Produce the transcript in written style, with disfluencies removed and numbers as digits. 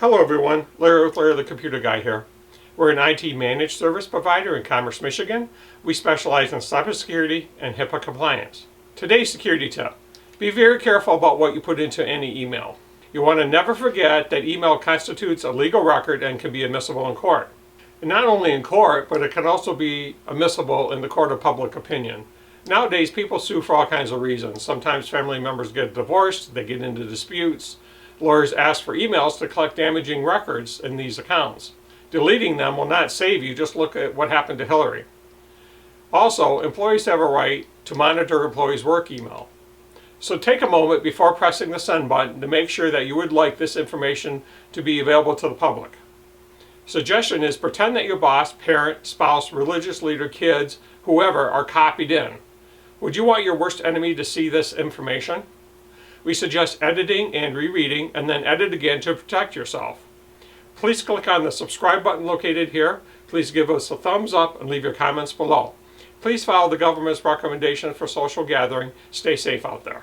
Hello everyone, Larry with Larry the Computer Guy here. We're an IT managed service provider in Commerce, Michigan. We specialize in cybersecurity and HIPAA compliance. Today's security tip. Be very careful about what you put into any email. You want to never forget that email constitutes a legal record and can be admissible in court. And not only in court, but it can also be admissible in the court of public opinion. Nowadays, people sue for all kinds of reasons. Sometimes family members get divorced, they get into disputes. Lawyers ask for emails to collect damaging records in these accounts. Deleting them will not save you, just look at what happened to Hillary. Also, employees have a right to monitor employees' work email. So take a moment before pressing the send button to make sure that you would like this information to be available to the public. Suggestion is pretend that your boss, parent, spouse, religious leader, kids, whoever are copied in. Would you want your worst enemy to see this information? We suggest editing and rereading and then edit again to protect yourself. Please click on the subscribe button located here. Please give us a thumbs up and leave your comments below. Please follow the government's recommendation for social gathering. Stay safe out there.